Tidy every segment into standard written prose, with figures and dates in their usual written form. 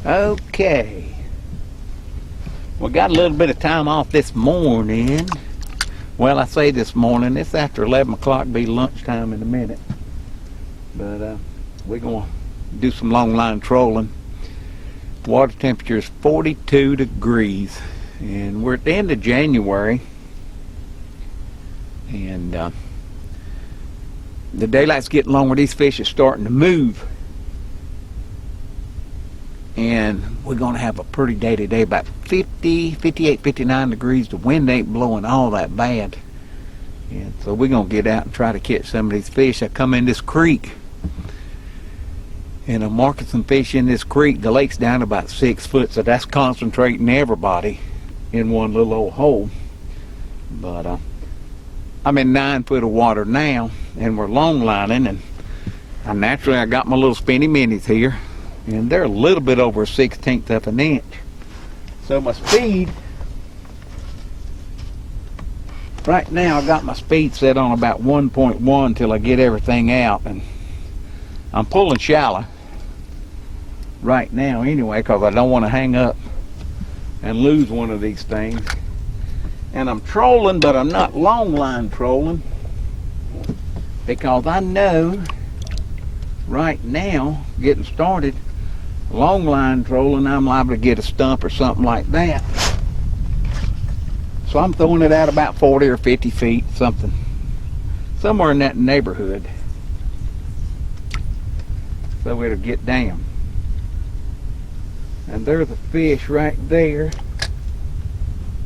Okay. We got a little bit of time off this morning. Well, I say this morning, it's after 11 o'clock, be lunchtime in a minute. But we're going to do some long line trolling. Water temperature is 42 degrees. And we're at the end of January. And the daylight's getting longer. These fish are starting to move. And we're going to have a pretty day today, about 50, 58, 59 degrees. The wind ain't blowing all that bad. And so we're going to get out and try to catch some of these fish. I come in this creek, and I'm marking some fish in this creek. The lake's down about 6 foot, so that's concentrating everybody in one little old hole. But I'm in 9 foot of water now, and we're long lining, and naturally I got my little spinny minis here. And they're a little bit over 1/16 of an inch. So my speed, right now I got my speed set on about 1.1 till I get everything out. And I'm pulling shallow right now anyway, because I don't want to hang up and lose one of these things. And I'm trolling, but I'm not long line trolling, because I know right now, getting started, long line trolling, I'm liable to get a stump or something like that. So I'm throwing it out about 40 or 50 feet, something, somewhere in that neighborhood, so it'll get down. And there's a fish right there.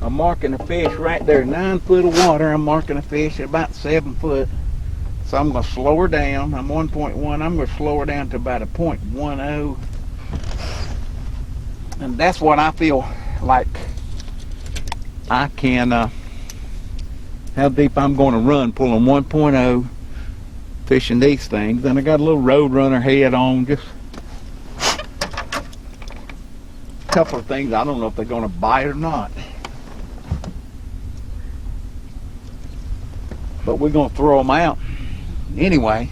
I'm marking a fish right there, 9 foot of water. I'm marking a fish at about 7 foot. So I'm going to slow her down. I'm 1.1. I'm going to slow her down to about a 0.10. And that's what I feel like I can, how deep I'm going to run, pulling 1.0, fishing these things. And I got a little road runner head on, just a couple of things. I don't know if they're going to bite or not. But we're going to throw them out anyway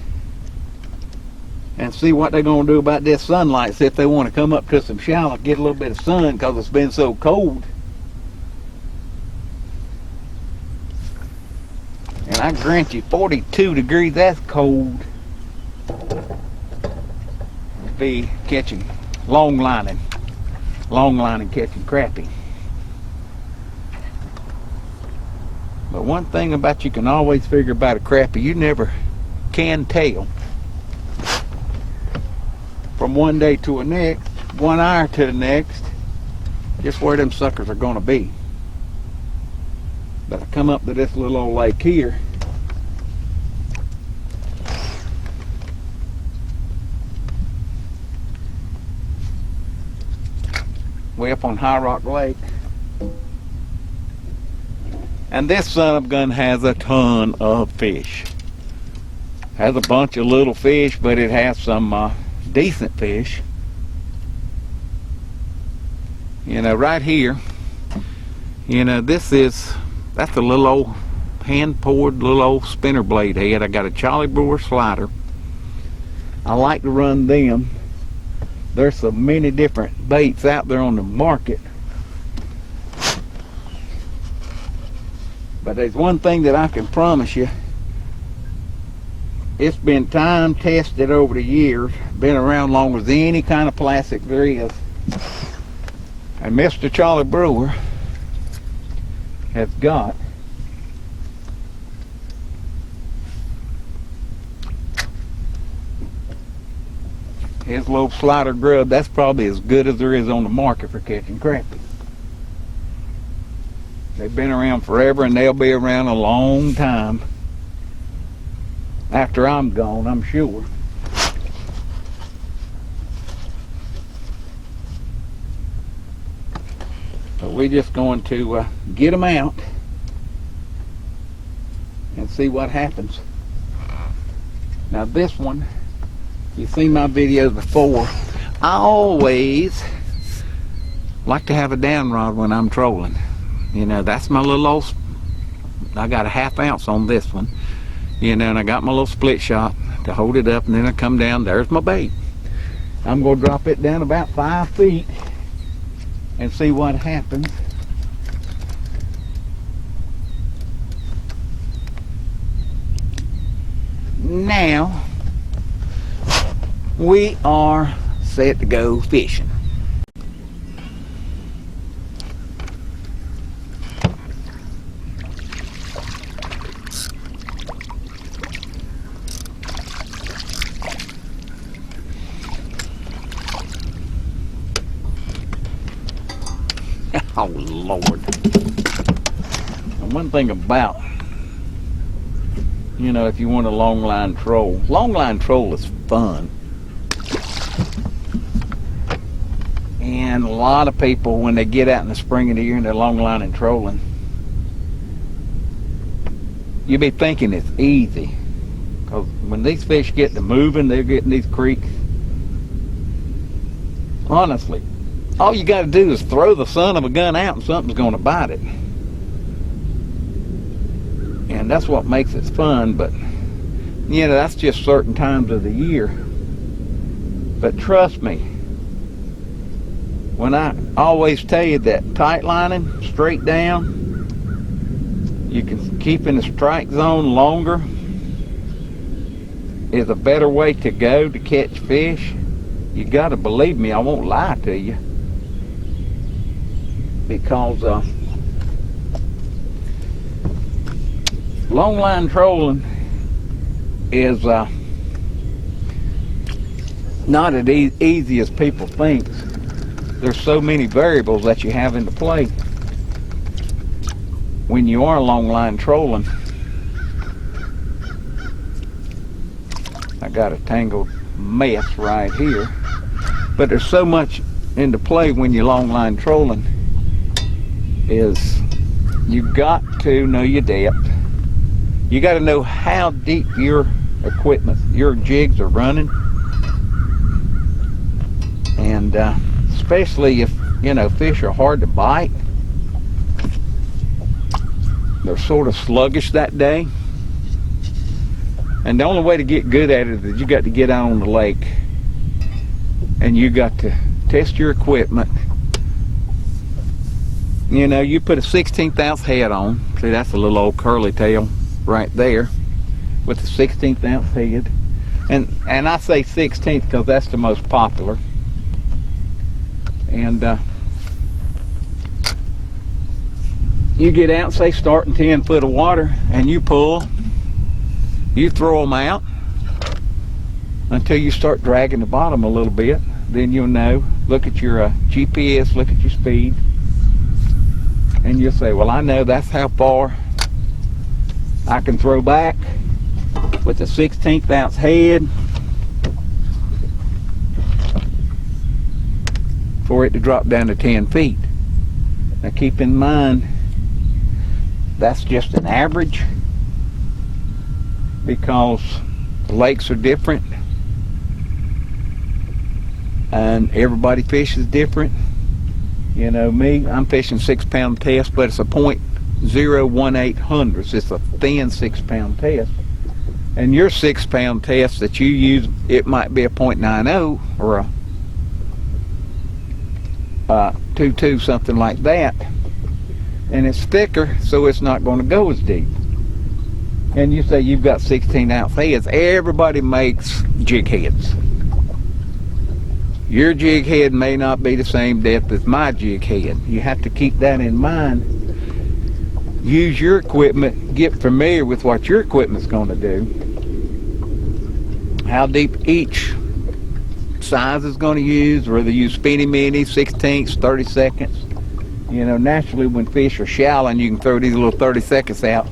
and see what they're going to do about this sunlight. See if they want to come up to some shallow, get a little bit of sun, because it's been so cold. And I grant you, 42 degrees, that's cold to be catching long lining catching crappie. But one thing about you can always figure about a crappie, you never can tell from one day to the next, 1 hour to the next, just where them suckers are going to be. But I come up to this little old lake here, way up on High Rock Lake, and this son of a gun has a ton of fish. Has a bunch of little fish, but it has some decent fish. You know, right here, you know, that's a little old hand-poured little old spinner blade head. I got a Charlie Brewer slider. I like to run them. There's so many different baits out there on the market. But there's one thing that I can promise you. It's been time tested over the years, been around long as any kind of plastic there is. And Mr. Charlie Brewer has got his little slider grub. That's probably as good as there is on the market for catching crappie. They've been around forever, and they'll be around a long time after I'm gone, I'm sure. So we're just going to get them out and see what happens. Now this one, you've seen my videos before. I always like to have a down rod when I'm trolling. You know, that's my little old, I got a 1/2 ounce on this one. You know, and I got my little split shot to hold it up, and then I come down, there's my bait. I'm going to drop it down about 5 feet and see what happens. Now we are set to go fishing. Oh Lord. And one thing about, you know, if you want a long line troll is fun. And a lot of people, when they get out in the spring of the year and they're long line and trolling, you be thinking it's easy. Because when these fish get to moving, they're getting these creeks. Honestly, all you got to do is throw the son of a gun out and something's going to bite it. And that's what makes it fun, but you know, that's just certain times of the year. But trust me, when I always tell you that tight lining, straight down, you can keep in the strike zone longer, is a better way to go to catch fish. You got to believe me, I won't lie to you. Because long line trolling is not as easy as people think. There's so many variables that you have into play when you are long line trolling. I got a tangled mess right here, but there's so much into play when you're long line trolling. Is you got to know your depth. You got to know how deep your equipment, your jigs are running, and especially if, you know, fish are hard to bite, they're sort of sluggish that day, and the only way to get good at it is you got to get out on the lake and you got to test your equipment. You know, you put a 16th ounce head on. See, that's a little old curly tail right there with the 16th ounce head. And I say 16th because that's the most popular. And you get out, say starting 10 foot of water, and you pull, you throw them out until you start dragging the bottom a little bit. Then you'll know, look at your GPS, look at your speed. And you'll say, well, I know that's how far I can throw back with a 16th ounce head for it to drop down to 10 feet. Now keep in mind, that's just an average, because the lakes are different and everybody fishes different. You know, me, I'm fishing 6-pound test, but it's a .018 hundredths. It's a thin 6-pound test. And your 6-pound test that you use, it might be a .90 or a 22, something like that. And it's thicker, so it's not going to go as deep. And you say you've got 16-ounce heads. Everybody makes jig heads. Your jig head may not be the same depth as my jig head. You have to keep that in mind. Use your equipment, get familiar with what your equipment's going to do, how deep each size is going to use, whether you use spinny mini, 16ths, 30 seconds. You know, naturally when fish are shallow and you can throw these little 30 seconds out,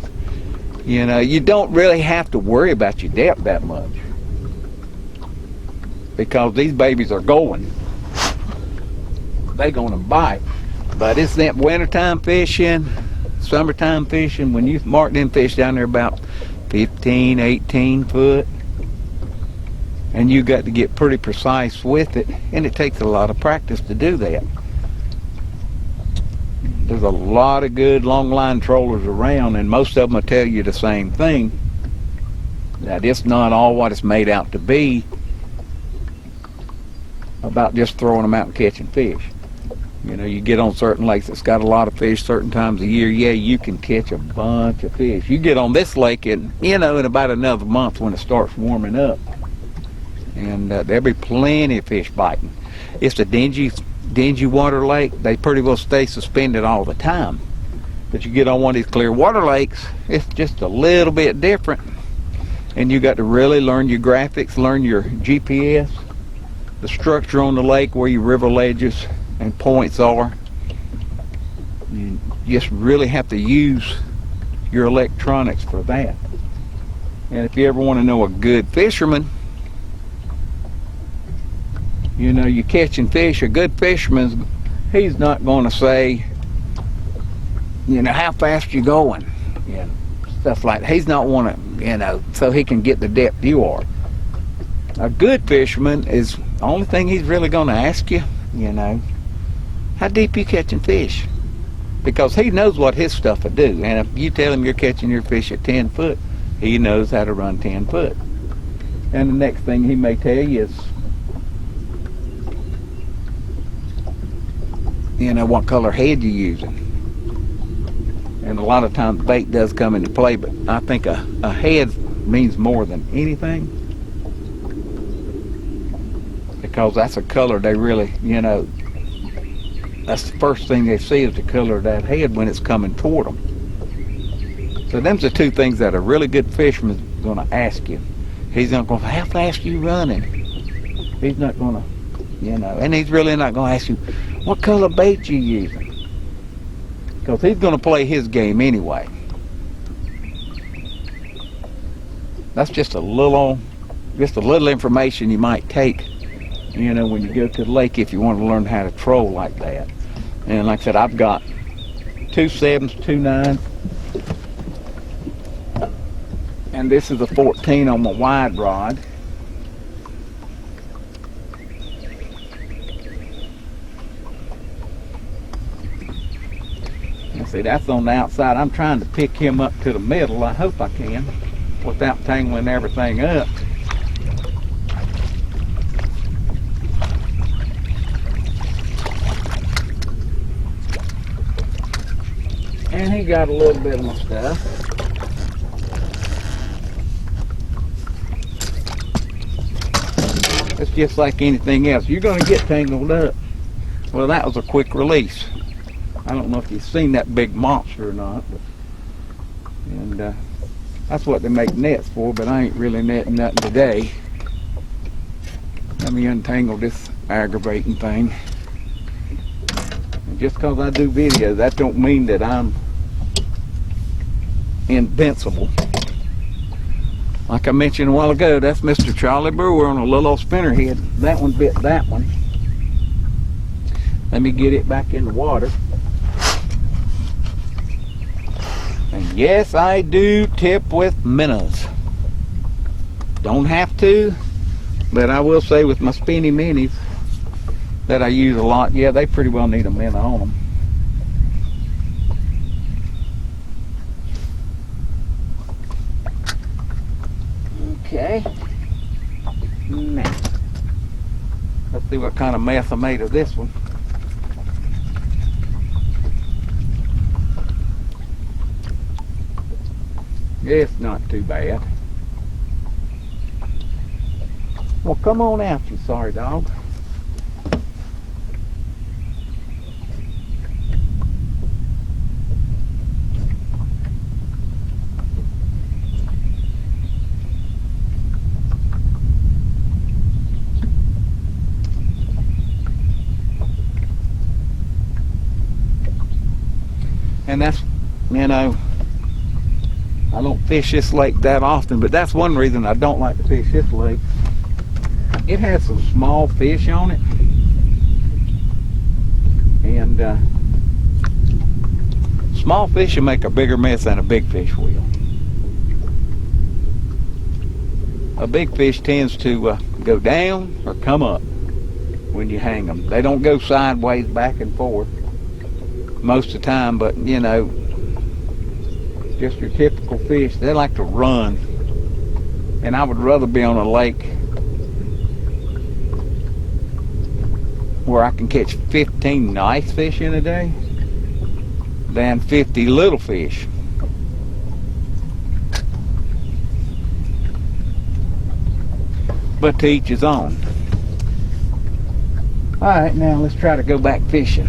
you know, you don't really have to worry about your depth that much, because these babies are going. They're going to bite. But it's that wintertime fishing, summertime fishing, when you mark them fish down there about 15, 18 foot, and you got to get pretty precise with it, and it takes a lot of practice to do that. There's a lot of good long line trollers around, and most of them will tell you the same thing, that it's not all what it's made out to be. about just throwing them out and catching fish. You know, you get on certain lakes that's got a lot of fish certain times of year, yeah, you can catch a bunch of fish. You get on this lake in, you know, in about another month when it starts warming up, and there'll be plenty of fish biting. It's a dingy water lake. They pretty well stay suspended all the time. But you get on one of these clear water lakes, it's just a little bit different. And you got to really learn your graphics, learn your GPS, the structure on the lake, where your river ledges and points are. You just really have to use your electronics for that. And if you ever want to know a good fisherman, you know, you're catching fish, a good fisherman, he's not going to say, you know, how fast you going, and stuff like that. He's not want to, you know, so he can get the depth you are. A good fisherman is the only thing he's really going to ask you, you know, how deep you catching fish? Because he knows what his stuff will do. And if you tell him you're catching your fish at 10 foot, he knows how to run 10 foot. And the next thing he may tell you is, you know, what color head you're using. And a lot of times bait does come into play, but I think a head means more than anything, because that's a color they really, you know, that's the first thing they see is the color of that head when it's coming toward them. So them's the two things that a really good fisherman's going to ask you. He's not going to, how fast you running? He's not going to, you know, and he's really not going to ask you, what color bait you using? Because he's going to play his game anyway. That's just a little information you might take, you know, when you go to the lake, if you want to learn how to troll like that. And like I said, I've got 2 7s, 2 9s, and this is a 14 on my wide rod. See, that's on the outside. I'm trying to pick him up to the middle. I hope I can without tangling everything up. And he got a little bit of my stuff. It's just like anything else. You're going to get tangled up. Well, that was a quick release. I don't know if you've seen that big monster or not, but, and that's what they make nets for, but I ain't really netting nothing today. Let me untangle this aggravating thing. And just because I do videos, that don't mean that I'm invincible. Like I mentioned a while ago, that's Mr. Charlie Brewer on a little old spinnerhead. That one bit that one. Let me get it back in the water. And yes, I do tip with minnows. Don't have to, but I will say with my spinny minis that I use a lot, yeah, they pretty well need a minnow on them. Okay. Now, let's see what kind of mess I made of this one. It's not too bad. Well, come on out, you sorry dog. And that's, you know, I don't fish this lake that often, but that's one reason I don't like to fish this lake. It has some small fish on it, and small fish will make a bigger mess than a big fish will. A big fish tends to go down or come up when you hang them. They don't go sideways back and forth most of the time, but you know, just your typical fish, they like to run. And I would rather be on a lake where I can catch 15 nice fish in a day than 50 little fish. But to each his own. Alright, now let's try to go back fishing.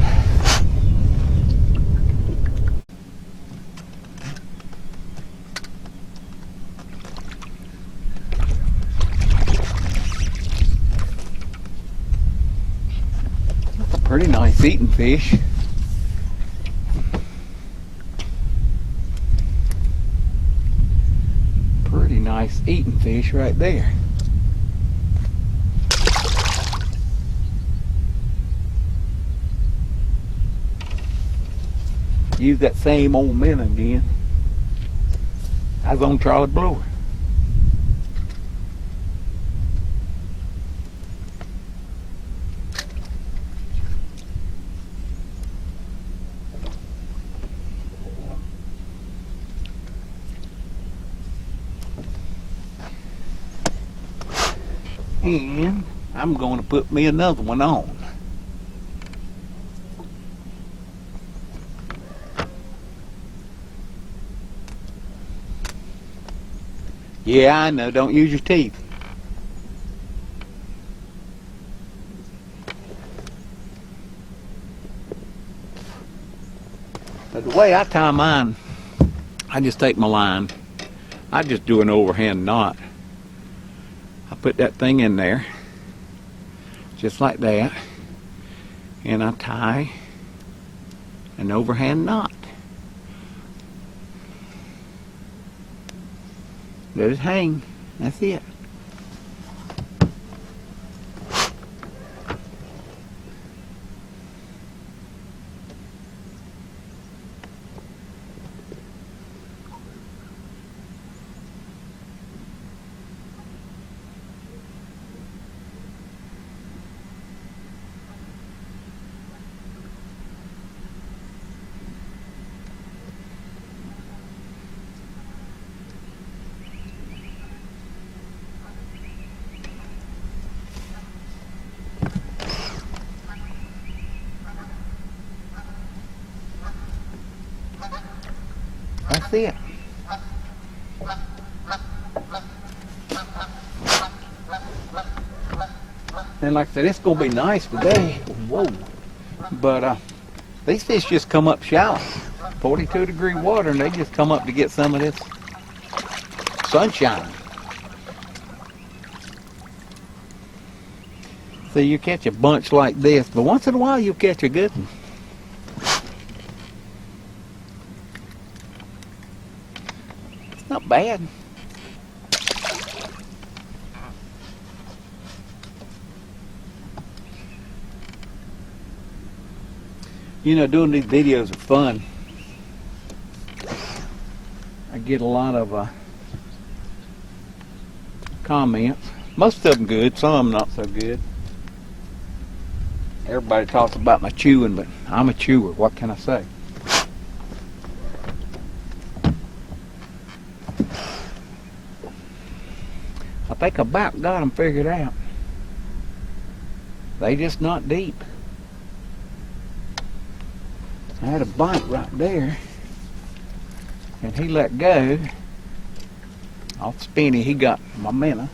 That's a pretty nice eating fish. Pretty nice eating fish right there. Use that same old minnow again. I was on Charlie Blower. And I'm going to put me another one on. Yeah, I know, don't use your teeth. But the way I tie mine, I just take my line. I just do an overhand knot. I put that thing in there, just like that, and I tie an overhand knot. Let it hang. That's it. That's it. And like I said, it's going to be nice today. Whoa. But these fish just come up shallow. 42-degree water, and they just come up to get some of this sunshine. So you catch a bunch like this, but once in a while you'll catch a good one. It's not bad. You know, doing these videos are fun. I get a lot of comments. Most of them good, some of them not so good. Everybody talks about my chewing, but I'm a chewer. What can I say? I think I about got them figured out. They just not deep. I had a bite right there, and he let go. Off spinny, he got my minnow.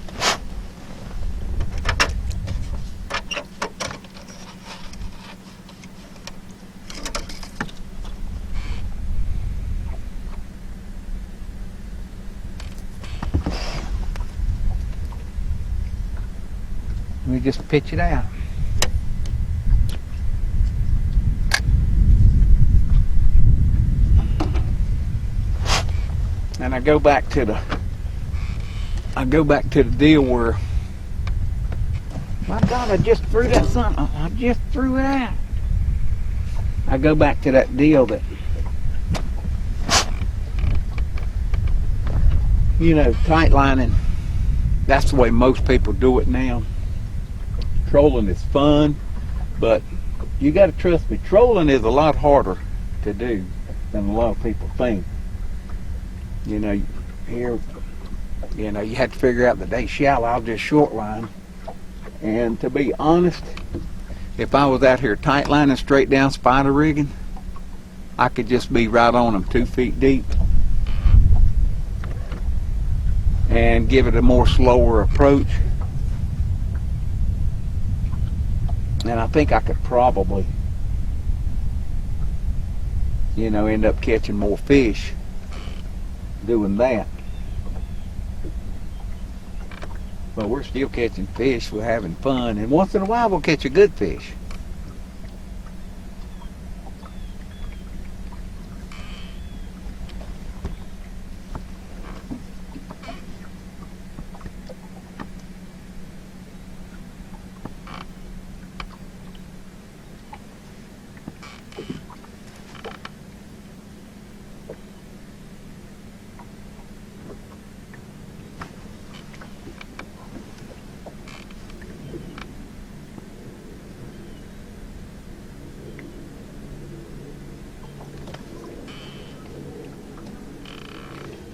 Let me just pitch it out. And I go back to the deal where, my God, I just threw that something. I just threw it out. I go back to that deal that, you know, tight lining. That's the way most people do it now. Trolling is fun, but you got to trust me. Trolling is a lot harder to do than a lot of people think. You know, here, you know, you have to figure out the day shallow. I'll just short line. And to be honest, if I was out here tight lining straight down spider rigging, I could just be right on them 2 feet deep and give it a more slower approach. And I think I could probably, you know, end up catching more fish doing that. But we're still catching fish, we're having fun, and once in a while we'll catch a good fish.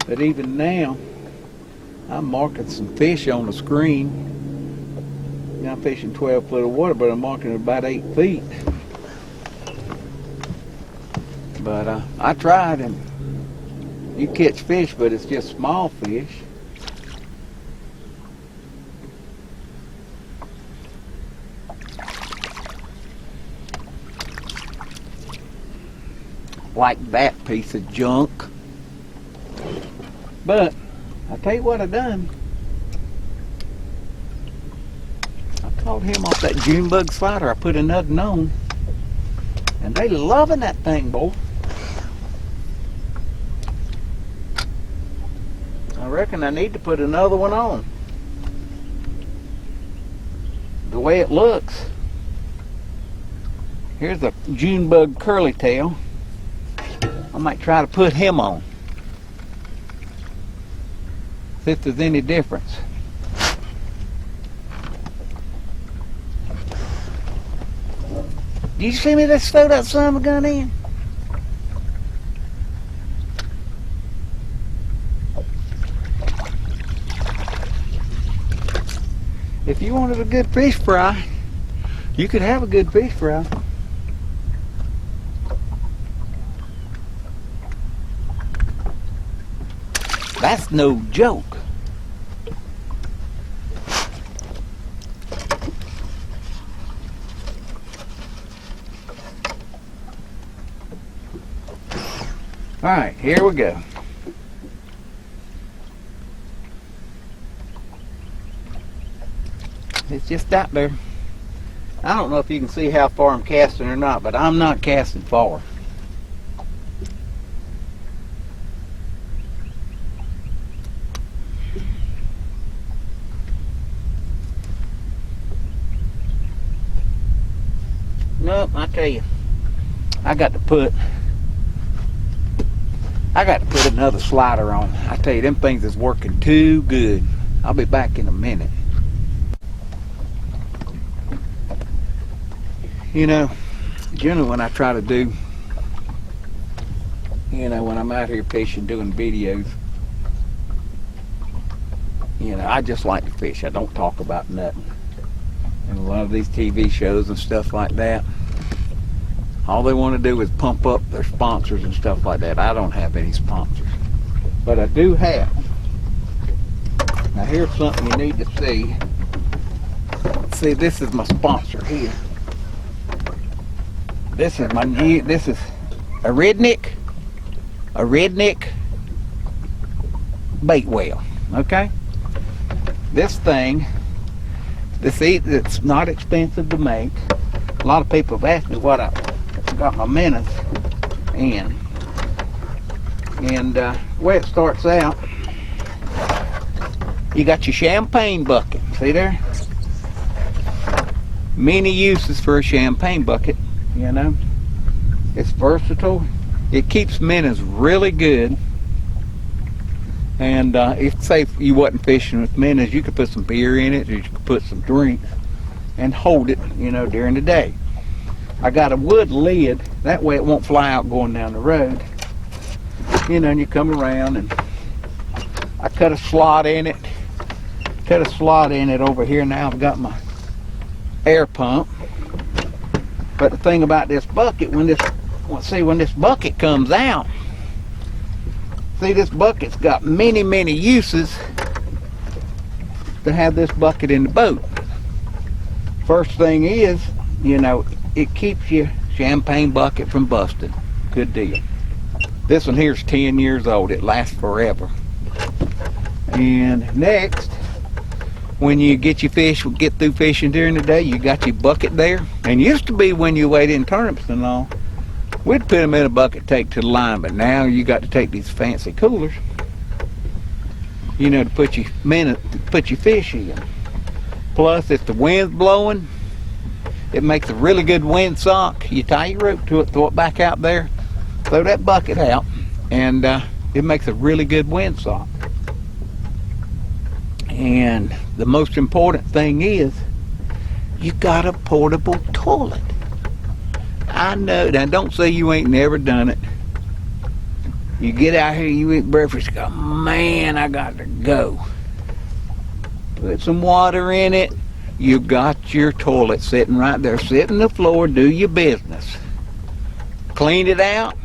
But even now, I'm marking some fish on the screen. Now I'm fishing 12 foot of water, but I'm marking about 8 feet. But I tried, and you catch fish, but it's just small fish. Like that piece of junk. But I'll tell you what I done. I caught him off that June bug slider. I put another on, and they loving that thing, boy. I reckon I need to put another one on. The way it looks. Here's a June bug curly tail. I might try to put him on. See if there's any difference. Did you see me just throw that son of a gun in? If you wanted a good fish fry, you could have a good fish fry. That's no joke. All right, here we go. It's just out there. I don't know if you can see how far I'm casting or not, but I'm not casting far. Nope, I tell you, I got to put another slider on. I tell you, them things is working too good. I'll be back in a minute. You know, generally when I try to do, you know, when I'm out here fishing, doing videos, you know, I just like to fish. I don't talk about nothing. And a lot of these TV shows and stuff like that, all they want to do is pump up their sponsors and stuff like that. I don't have any sponsors, but I do have. Now here's something you need to see. See, this is my sponsor here. This is my new, this is a redneck bait whale, okay? This thing, it's not expensive to make. A lot of people have asked me what I got my minnows in. And the way it starts out, you got your champagne bucket. See there? Many uses for a champagne bucket, you know. It's versatile. It keeps minnows really good. And if say you wasn't fishing with minnows, you could put some beer in it, or you could put some drinks and hold it, you know, during the day. I got a wood lid, that way it won't fly out going down the road. You know, and you come around, and I cut a slot in it over here. Now I've got my air pump, But the thing about this bucket, when this bucket comes out, see, this bucket's got many, many uses to have this bucket in the boat. First thing is, you know, it keeps your champagne bucket from busting. Good deal. This one here's 10 years old. It lasts forever. And next, when you get through fishing during the day, you got your bucket there. And used to be when you weighed in turnips and all, we'd put them in a bucket, take to the line. But now you got to take these fancy coolers, you know, to put your fish in. Plus, if the wind's blowing, it makes a really good windsock. You tie your rope to it, throw it back out there, throw that bucket out, and it makes a really good windsock. And the most important thing is, you got a portable toilet. I know, now don't say you ain't never done it. You get out here, you eat breakfast, you go, man, I got to go. Put some water in it. You got your toilet sitting right there. Sit on the floor, do your business. Clean it out,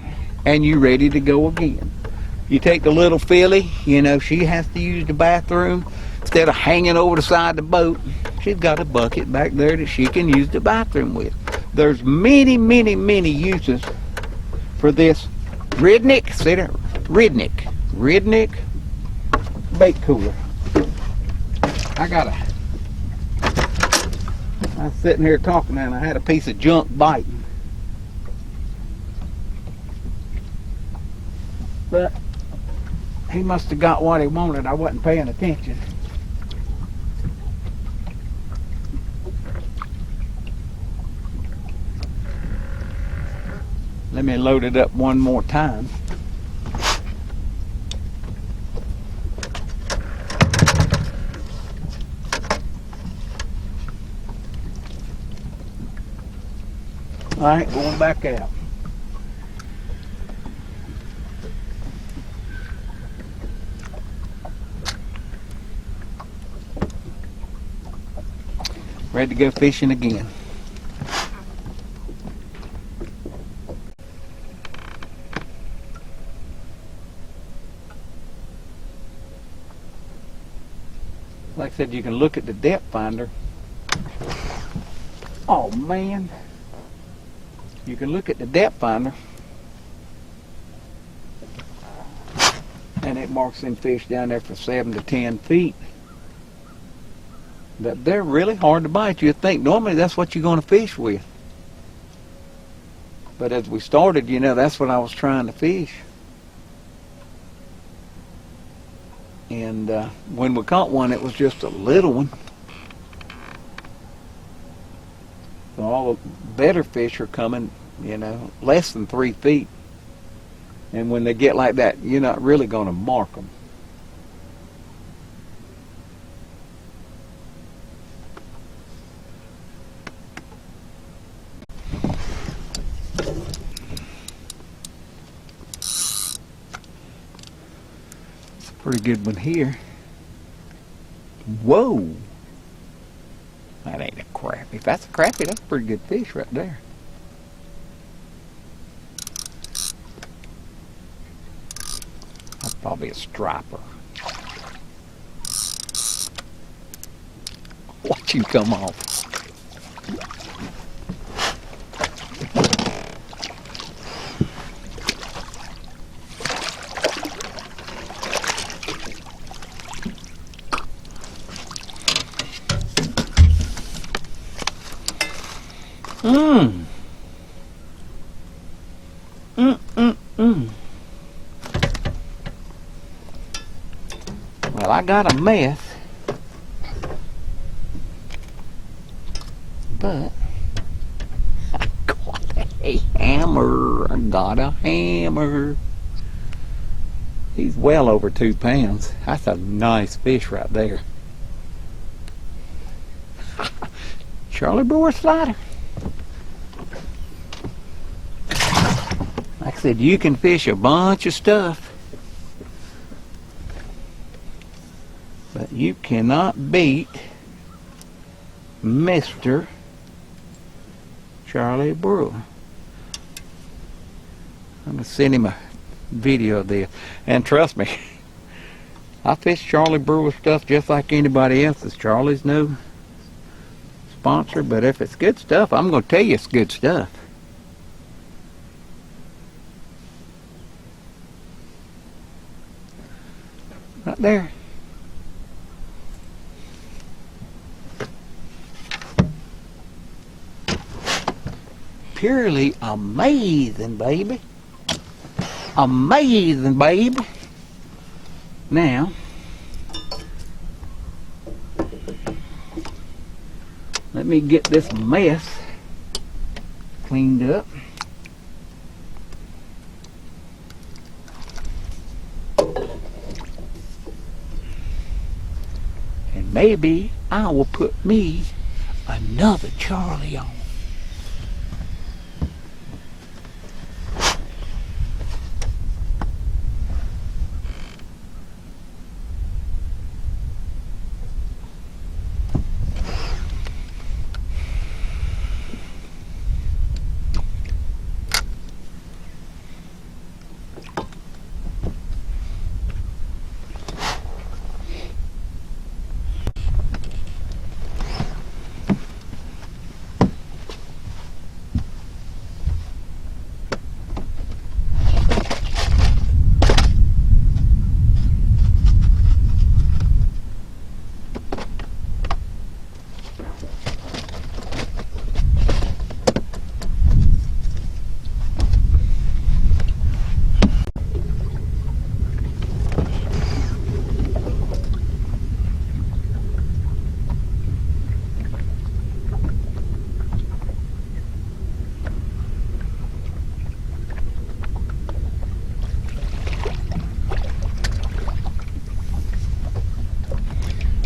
and you ready to go again. You take the little filly, you know, she has to use the bathroom. Instead of hanging over the side of the boat, she's got a bucket back there that she can use the bathroom with. There's many, many, many uses for this Redneck bait cooler. I was sitting here talking and I had a piece of junk biting. But he must have got what he wanted. I wasn't paying attention. Let me load it up one more time. All right, going back out. Ready to go fishing again. Like I said, you can look at the depth finder. Oh man. You can look at the depth finder and it marks them fish down there for 7 to 10 feet. But they're really hard to bite. You'd think normally that's what you're going to fish with. But as we started, you know, that's what I was trying to fish. And when we caught one, it was just a little one. So all the better fish are coming, you know, less than 3 feet. And when they get like that, you're not really going to mark them. Pretty good one here. Whoa! That ain't a crappie. If that's a crappie, that's a pretty good fish right there. That's probably a striper. Watch him come off. Well, I got a mess, but I got a hammer. I got a hammer. He's well over 2 pounds. That's a nice fish right there. Charlie Brewer slider. Like I said, you can fish a bunch of stuff, but you cannot beat Mr. Charlie Brewer. I'm gonna send him a video of this. And trust me, I fish Charlie Brewer stuff just like anybody else's. Charlie's no sponsor, but if it's good stuff, I'm gonna tell you it's good stuff. Right there. Purely amazing, baby. Amazing, baby. Now, let me get this mess cleaned up. And maybe I will put me another Charlie on.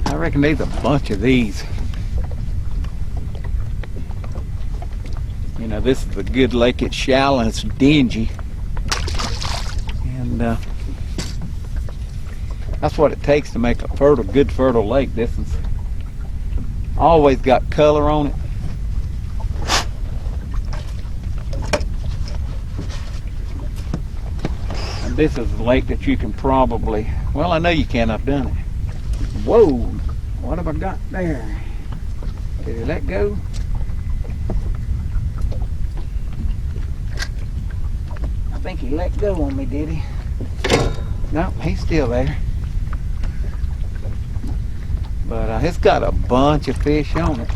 I reckon there's a bunch of these. You know, this is a good lake. It's shallow and it's dingy. And that's what it takes to make a fertile, good fertile lake. This is always got color on it. And this is a lake that you can probably, well, I know you can, I've done it. Whoa, what have I got there? Did he let go? I think he let go on me, did he? No, he's still there. But it's got a bunch of fish on it.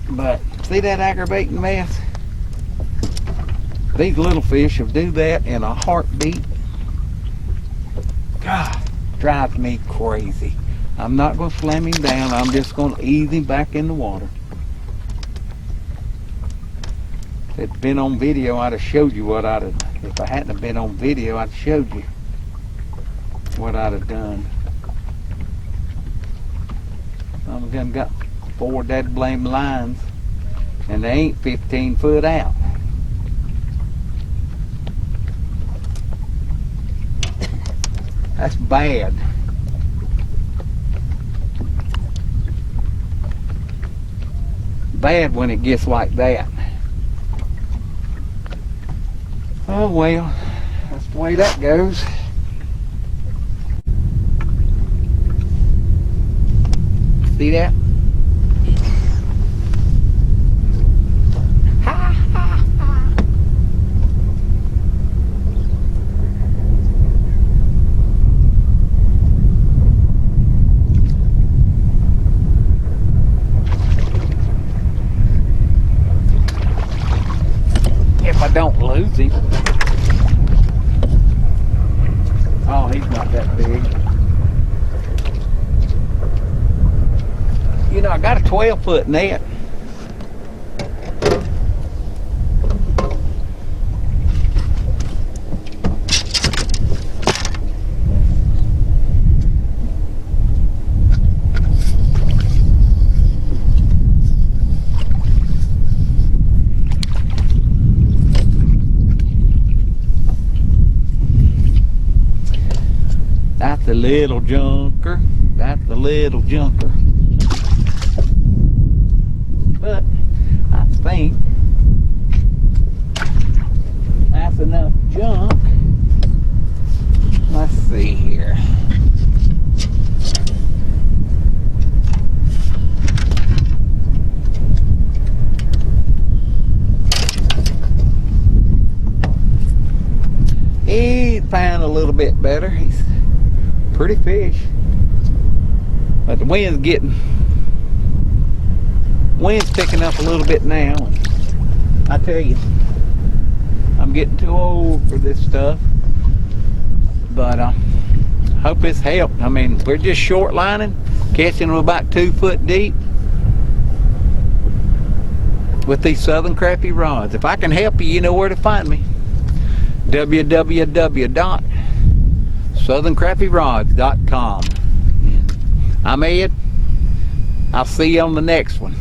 But see that aggravating mess? These little fish will do that in a heartbeat. God, drives me crazy. I'm not going to slam him down. I'm just going to ease him back in the water. If it'd been on video, I'd have showed you what I'd have. If I hadn't have been on video, I'd have showed you what I'd have done. Some of them got 4 dead blame lines, and they ain't 15 foot out. That's bad. Bad when it gets like that. Oh well, that's the way that goes. See that? Don't lose him. Oh, he's not that big. You know, I got a 12-foot net. That's the little junker. That's the little junker. But He's found a little bit better. He's pretty fish. But the wind's picking up a little bit now. I tell you, I'm getting too old for this stuff. But hope it's helped. I mean, we're just short lining, catching them about 2 foot deep with these Southern Crappie rods. If I can help you, you know where to find me. www.southerncrappierods.com. I'm Ed. I'll see you on the next one.